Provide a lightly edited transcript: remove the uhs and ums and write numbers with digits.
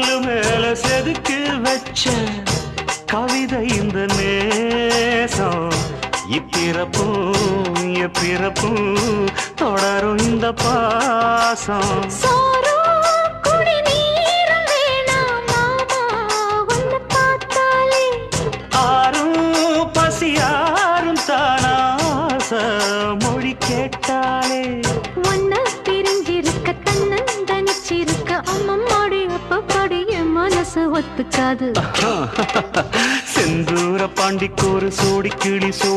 கல்லு மேல செதுக்கு வச்ச கவிதை இந்த நேசம் இப்பிறப்பும் எப்பிறப்பும் தொடரும் இந்த பாசம் ஆறும் பசியாரும் தானாச மொழி கேட்டாலே ஒன்ன பிரிஞ்சிருக்க தன்னந்தனிச்சிருக்க அம்மம்மாடி அப்பப்பாடி என் மனசு ஒத்துக்காது செந்தூர பாண்டிக்கு ஒரு சோடி கிளி கூட